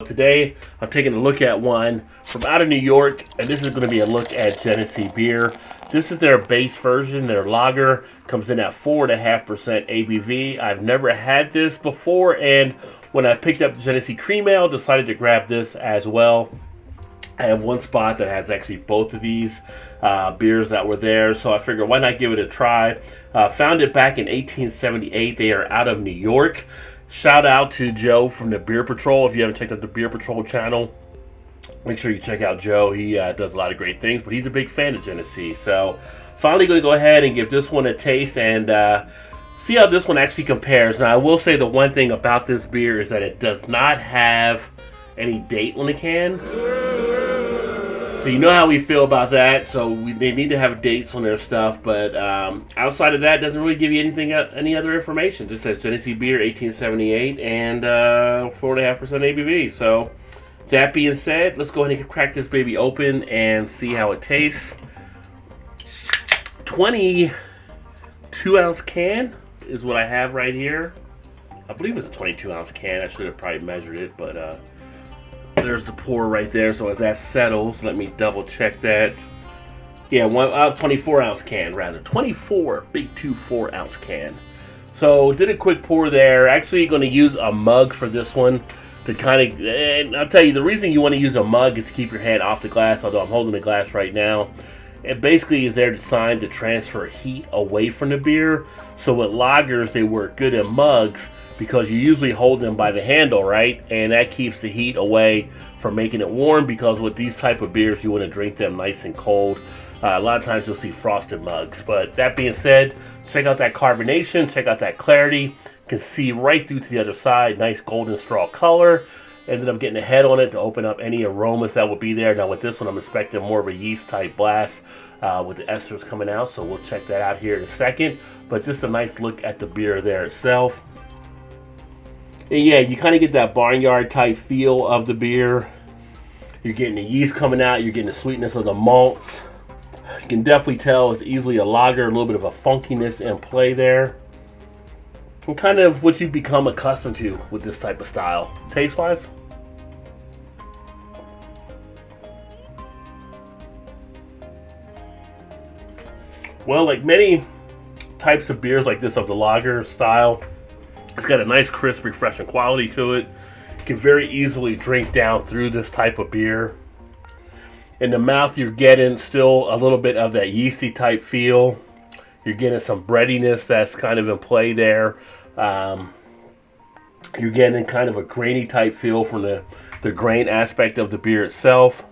today I'm taking a look at one from out of New York, and this is going to be a look at Genesee beer. This is their base version, their lager. Comes in at 4.5% ABV. I've never had this before, and when I picked up the Genesee Cream Ale, decided to grab this as well. I have one spot that has actually both of these beers that were there, so I figured why not give it a try. Found it back in 1878. They are out of New York. Shout out to Joe from the Beer Patrol. If you haven't checked out the Beer Patrol channel, make sure you check out Joe. He does a lot of great things, but he's a big fan of Genesee. So finally going to go ahead and give this one a taste and see how this one actually compares. Now I will say the one thing about this beer is that it does not have any date on the can. So you know how we feel about that. So they need to have dates on their stuff, but outside of that, it doesn't really give you any other information. It just says Genesee beer, 1878, and 4.5% ABV. So that being said, let's go ahead and crack this baby open and see how it tastes. 22-ounce can is what I have right here. I believe it's a 22-ounce can. I should have probably measured it, but there's the pour right there. So as that settles, let me double check that. Yeah, 24-ounce can rather. 24, big 24-ounce can. So did a quick pour there. Actually going to use a mug for this one to kind of, and I'll tell you, the reason you want to use a mug is to keep your hand off the glass, although I'm holding the glass right now. It basically is there designed to transfer heat away from the beer. So with lagers, they work good in mugs because you usually hold them by the handle, right? And that keeps the heat away from making it warm, because with these type of beers, you want to drink them nice and cold. A lot of times you'll see frosted mugs. But that being said, check out that carbonation, check out that clarity. You can see right through to the other side, nice golden straw color. Ended up getting a head on it to open up any aromas that would be there. Now with this one, I'm expecting more of a yeast type blast with the esters coming out. So we'll check that out here in a second. But just a nice look at the beer there itself. And yeah, you kind of get that barnyard type feel of the beer. You're getting the yeast coming out. You're getting the sweetness of the malts. You can definitely tell it's easily a lager. A little bit of a funkiness in play there. And kind of what you become accustomed to with this type of style. Taste-wise. Well, like many types of beers like this of the lager style, it's got a nice, crisp, refreshing quality to it. You can very easily drink down through this type of beer. In the mouth, you're getting still a little bit of that yeasty type feel. You're getting some breadiness that's kind of in play there. You're getting kind of a grainy type feel from the grain aspect of the beer itself.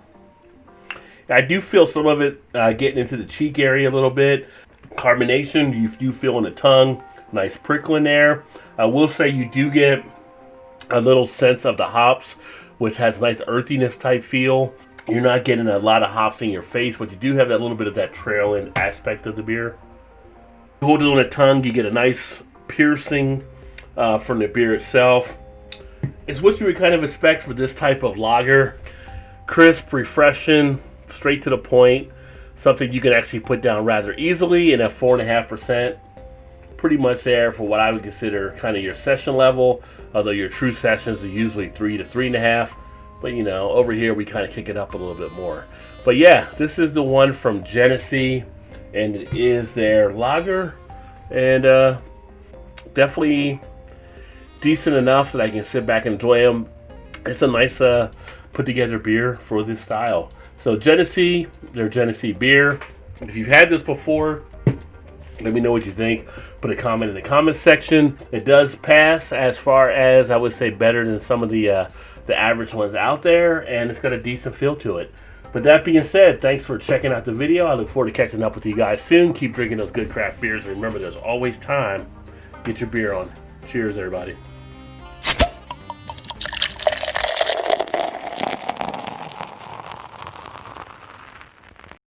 I do feel some of it getting into the cheek area a little bit. Carbonation, you do feel in the tongue. Nice prickling there. I will say you do get a little sense of the hops, which has a nice earthiness type feel. You're not getting a lot of hops in your face, but you do have that little bit of that trailing aspect of the beer. You hold it on the tongue, you get a nice piercing from the beer itself. It's what you would kind of expect for this type of lager. Crisp, refreshing, straight to the point. Something you can actually put down rather easily, and at 4.5%. Pretty much there for what I would consider kind of your session level, although your true sessions are usually 3 to 3.5. But you know, over here we kind of kick it up a little bit more. But yeah, this is the one from Genesee, and it is their lager, and definitely decent enough that I can sit back and enjoy them. It's a nice put together beer for this style. So Genesee, their Genesee beer. If you've had this before, let me know what you think. Put a comment in the comments section. It does pass as far as, I would say, better than some of the average ones out there, and it's got a decent feel to it. But that being said, thanks for checking out the video. I look forward to catching up with you guys soon. Keep drinking those good craft beers, and remember, there's always time. Get your beer on. Cheers, everybody.